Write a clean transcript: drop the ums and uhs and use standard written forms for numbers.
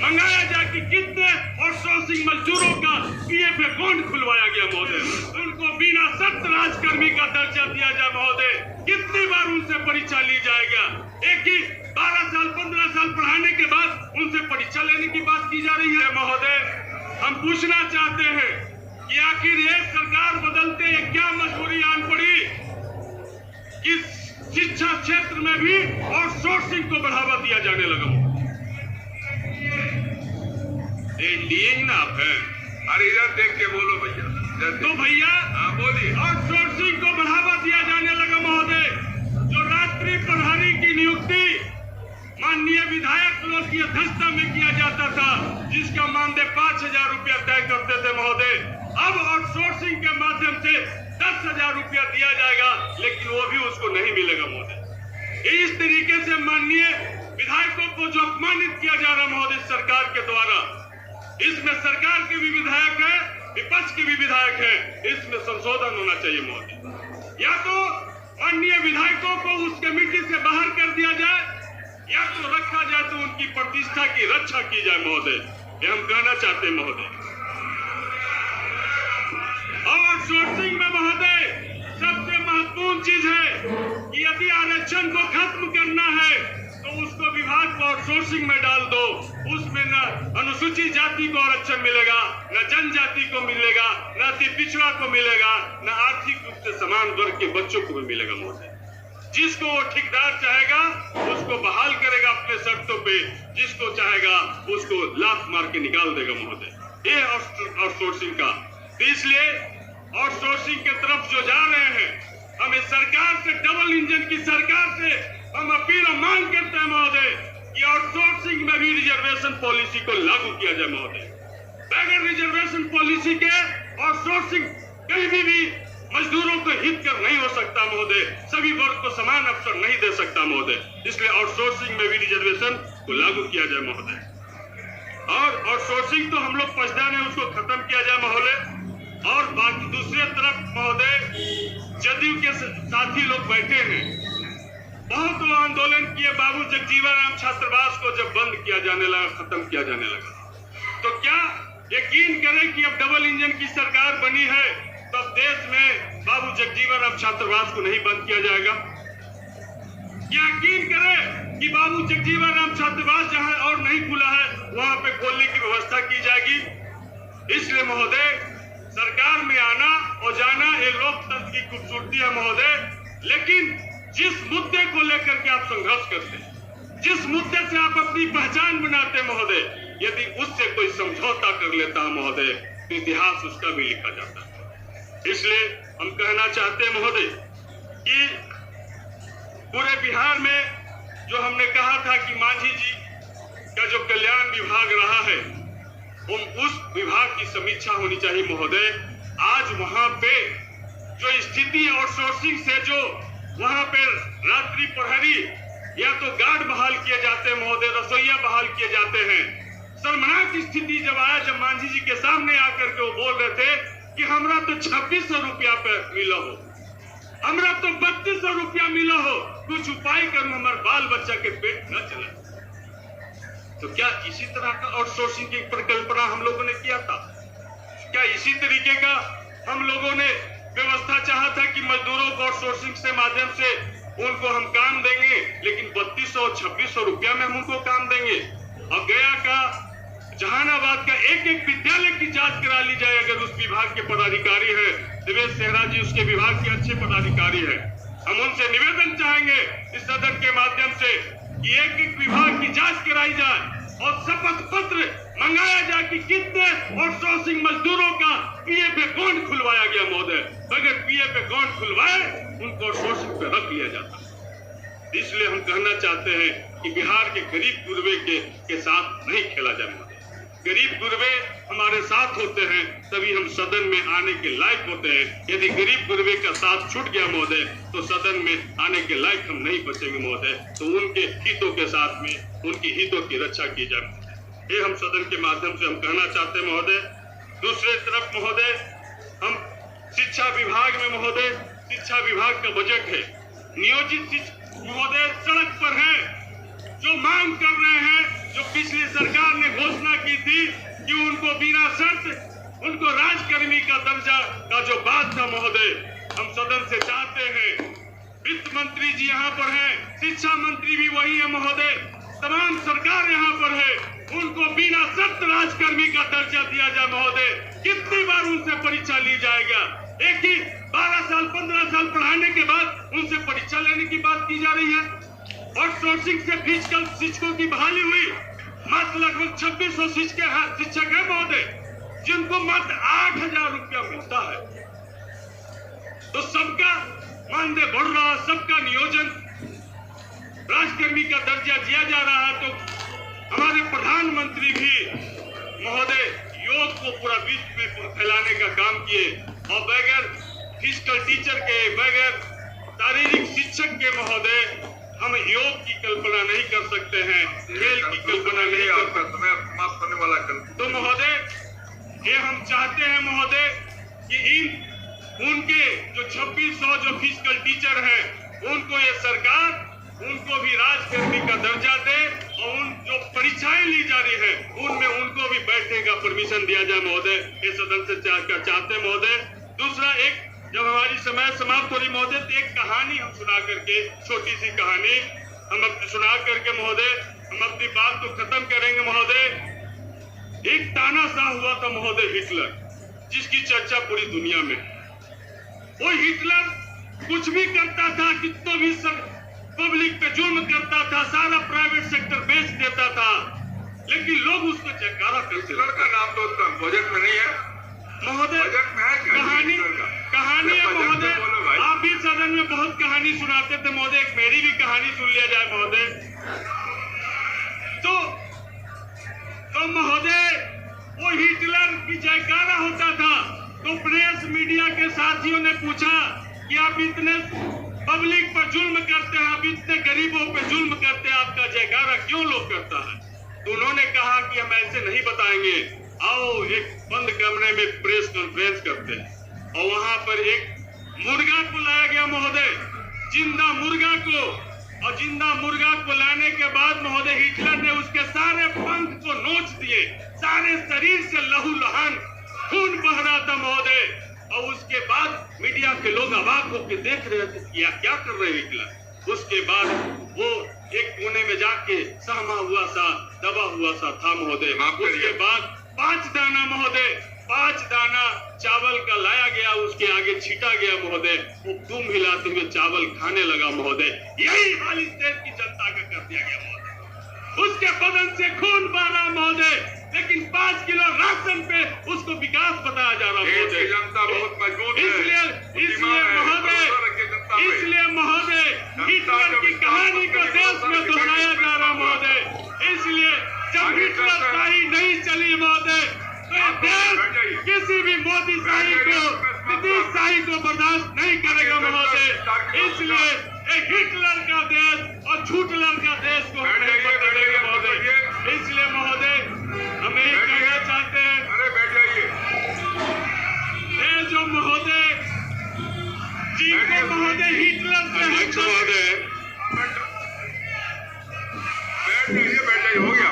मंगाया जाए कि कितने आउटसोर्सिंग मजदूरों का पीएफ अकाउंट खुलवाया गया महोदय, उनको बिना सख्त राजकर्मी का दर्जा दिया जाए महोदय। कितनी बार उनसे परीक्षा ली जाएगा? एक ही 12 साल 15 साल पढ़ाने के बाद उनसे परीक्षा लेने की बात की जा रही है महोदय। हम पूछना चाहते हैं कि आखिर ये सरकार बदलते हैं क्या मजबूरी आन पड़ी कि शिक्षा क्षेत्र में भी आउटसोर्सिंग को बढ़ावा दिया जाने लगा। लिए ना आप हैं, अरे इधर देख के बोलो भैया। तो भैया बोलिए। आउटसोर्सिंग को बढ़ावा दिया जाने लगा महोदय। जो रात्रि प्रहरी की नियुक्ति माननीय विधायक लोग की अध्यक्षता में किया जाता था, जिसका मानदेय 5000 रुपया तय करते थे महोदय, अब आउटसोर्सिंग के माध्यम से 10,000 रुपया दिया जाएगा, लेकिन वो भी उसको नहीं मिलेगा महोदय। इस तरीके से माननीय विधायकों को जो अपमानित किया जा रहा महोदय सरकार के द्वारा, इसमें सरकार के भी विधायक है, विपक्ष के भी विधायक है, इसमें संशोधन होना चाहिए महोदय। या तो माननीय विधायकों को उस कमेटी से बाहर कर दिया जाए, या तो रखा जाए तो उनकी प्रतिष्ठा की रक्षा की जाए महोदय, ये हम कहना चाहते हैं महोदय। आउटसोर्सिंग में महोदय सबसे महत्वपूर्ण चीज है कि यदि आरक्षण को खत्म करना है तो उसको विभाग को आउटसोर्सिंग में डाल दो। उसमें न अनुसूचित जाति को आरक्षण मिलेगा, न जनजाति को मिलेगा, न अति पिछड़ा को मिलेगा, न आर्थिक रूप से समान वर्ग के बच्चों को भी मिलेगा महोदय। जिसको वो ठेकेदार चाहेगा उसको बहाल करेगा अपने शर्तों पे, जिसको चाहेगा उसको लात मार के निकाल देगा महोदय। ये आउटसोर्सिंग का। तो इसलिए आउटसोर्सिंग के तरफ जो जा रहे हैं, हम इस सरकार से, डबल इंजन की सरकार से हम अपील और मांग करते हैं महोदय कि आउटसोर्सिंग में भी रिजर्वेशन पॉलिसी को लागू किया जाए महोदय। बगैर रिजर्वेशन पॉलिसी के आउटसोर्सिंग कहीं भी मजदूरों को हित कर नहीं हो सकता महोदय, सभी वर्ग को समान अवसर नहीं दे सकता महोदय। इसलिए आउटसोर्सिंग में भी रिजर्वेशन को लागू किया जाए महोदय। और आउटसोर्सिंग तो हम लोग पछताने हैं, उसको खत्म किया जाए महोदय। और बाकी दूसरे तरफ महोदय जदयू के साथी लोग बैठे हैं, बहुत आंदोलन किए, बाबू जगजीवन राम छात्रावास को जब बंद किया जाने लगा, खत्म किया जाने लगा, तो क्या यकीन करें कि अब डबल इंजन की सरकार बनी है तब देश में बाबू जगजीवन राम छात्रावास को नहीं बंद किया जाएगा? यकीन करें कि बाबू जगजीवन राम छात्रावास जहां और नहीं खुला है वहां पे खोलने की व्यवस्था की जाएगी। इसलिए महोदय सरकार में आना और जाना ये लोकतंत्र की खूबसूरती है महोदय, लेकिन जिस मुद्दे को लेकर के आप संघर्ष करते हैं, जिस मुद्दे से आप अपनी पहचान बनाते हैं महोदय, यदि उससे कोई समझौता कर लेता है महोदय तो इतिहास उसका भी लिखा जाता है। इसलिए हम कहना चाहते हैं महोदय कि पूरे बिहार में जो हमने कहा था कि मांझी जी का जो कल्याण विभाग रहा है, उस विभाग की समीक्षा होनी चाहिए महोदय। आज वहां पे जो स्थिति आउटसोर्सिंग से जो वहां पे रात्रि प्रहरी या तो गार्ड बहाल किए जाते हैं महोदय, रसोईया बहाल किए जाते हैं। शर्मनाक स्थिति जब आया, जब मांझी जी के सामने आकर के वो बोल रहे थे कि हमरा तो 2600 रुपया पे मिला हो, हमरा तो 3200 रुपया मिला हो, कुछ उपाय करूं हमारे बाल बच्चा के पेट न चले। तो क्या इसी तरह का आउटसोर्सिंग की परिकल्पना हम लोगों ने किया था? क्या इसी तरीके का हम लोगों ने व्यवस्था चाहा था कि मजदूरों को आउटसोर्सिंग से माध्यम से उनको हम काम देंगे, लेकिन 3200 और 2600 रुपया में हम उनको काम देंगे? और गया का, जहानाबाद का एक एक विद्यालय की जांच करा ली जाए। अगर उस विभाग के पदाधिकारी है, देवेश सेहरा जी उसके विभाग के अच्छे पदाधिकारी है, हम उनसे निवेदन चाहेंगे इस सदन के माध्यम से कि एक एक विभाग की जांच कराई जाए और शपथ पत्र मंगाया जाए कि कितने आउटसोर्सिंग मजदूरों का पीएफ अकाउंट खुलवाया गया महोदय। अगर पीएफ अकाउंट खुलवाए उनको आउटसोर्सिंग पे रख लिया जाता। इसलिए हम कहना चाहते हैं कि बिहार के गरीब गुरबे के साथ नहीं खेला जाए महोदय। गरीब गुरबे हमारे साथ होते हैं तभी हम सदन में आने के लायक होते हैं। यदि गरीब गुरबे का साथ छूट गया महोदय तो सदन में आने के लायक हम नहीं बचेंगे महोदय। तो उनके हितों के साथ में उनकी हितों की रक्षा की जाए, ये हम सदन के माध्यम से हम कहना चाहते हैं महोदय। दूसरे तरफ महोदय हम शिक्षा विभाग में महोदय, शिक्षा विभाग का बजट है, नियोजित शिक्षक महोदय सड़क पर है, जो मांग कर रहे हैं, जो पिछली सरकार ने की थी कि उनको बिना शर्त उनको राजकर्मी का दर्जा का जो बात था महोदय, हम सदन से चाहते हैं, वित्त मंत्री जी यहाँ पर हैं, शिक्षा मंत्री भी वही है महोदय, तमाम सरकार यहाँ पर है, उनको बिना शर्त राजकर्मी का दर्जा दिया जाए महोदय। कितनी बार उनसे परीक्षा ली जाएगा? एक ही 12 साल 15 साल पढ़ाने के बाद उनसे परीक्षा लेने की बात की जा रही है। आउटसोर्सिंग से फिजिकल शिक्षकों की बहाली हुई, मात्र लगभग 2600 शिक्षक है महोदय, जिनको मात्र 8,000 रुपया मिलता है। तो सबका मानदेय बढ़ रहा, सबका नियोजन राजकर्मी का दर्जा दिया जा रहा है। तो हमारे प्रधानमंत्री भी महोदय योग को पूरा विश्व में फैलाने का काम किए और बगैर फिजिकल टीचर के, बगैर शारीरिक शिक्षक के महोदय हम योग की कल्पना नहीं कर सकते हैं, खेल की कल्पना नहीं कर सकते। समय समाप्त होने वाला कल। तो महोदय ये हम चाहते हैं महोदय कि उनके जो 2600 जो फिजिकल टीचर हैं, उनको ये सरकार उनको भी राजकर्मी का दर्जा दे और उन जो परीक्षाएं ली जा रही है उनमें उनको भी बैठने का परमिशन दिया जाए महोदय। ये सदन से चाहते हैं महोदय। दूसरा, एक जब हमारी समय समाप्त हो रही महोदय, तो एक कहानी हम सुना करके, छोटी सी कहानी हम सुना करके महोदय हम अपनी बात को खत्म करेंगे महोदय। एक तानाशाह हुआ था महोदय हिटलर, जिसकी चर्चा पूरी दुनिया में। वो हिटलर कुछ भी करता था, कितना भी पब्लिक पे जुल्म करता था, सारा प्राइवेट सेक्टर बेच देता था, लेकिन लोग उसको जयकारा करते। हिटलर का नाम तो उसका बजट में नहीं है महोदय। बजट में है क्या? कहानी है महोदय। आप भी सदन में बहुत कहानी सुनाते थे महोदय, एक मेरी भी कहानी सुन लिया जाए महोदय। तो महोदय वो हिटलर की जयकारा होता था, तो प्रेस मीडिया के साथियों ने पूछा कि आप इतने पब्लिक पर जुल्म करते हैं, आप इतने गरीबों पे जुल्म करते हैं, आपका जयकारा क्यों लोग करता है? तो उन्होंने कहा कि हम ऐसे नहीं बताएंगे, आओ एक बंद कमरे में प्रेस कॉन्फ्रेंस करते हैं। और वहां पर एक मुर्गा को लाया गया महोदय, जिंदा मुर्गा को, और जिंदा मुर्गा को लाने के बाद महोदय हिटलर ने उसके सारे पंख को नोच दिए, सारे शरीर से लहूलुहान खून बह रहा था महोदय। और उसके बाद मीडिया के लोग अवाक होकर देख रहे थे कि क्या कर रहे हिटलर। उसके बाद वो एक कोने में जाके सहमा हुआ सा, दबा हुआ सा था महोदय। उसके बाद 5 दाना महोदय, 5 दाना चावल का लाया गया, उसके आगे छीटा गया महोदय। वो तुम हिलाते हुए चावल खाने लगा महोदय। यही हाल इस देश की जनता का कर दिया गया महोदय। उसके बदन से खून बह रहा महोदय, लेकिन 5 किलो राशन पे उसको विकास बताया जा रहा महोदय। जनता बहुत मजबूत है, इसलिए महोदय हिटलर की कहानी को देश में दोहराया जा रहा महोदय। इसलिए जब हिटलर शाही नहीं चली महोदय, तो ये देश किसी भी मोदी शाही को, नीतीश शाही को बर्दाश्त नहीं करेगा महोदय। इसलिए एक हिटलर का देश और झूठलर का देश को हम नहीं बदल देंगे महोदय। इसलिए महोदय हम यही कहना चाहते हैं, अरे बैठ जाइए। ये जो महोदय जिनको महोदय हिटलर से बैठ जाइए, हो गया।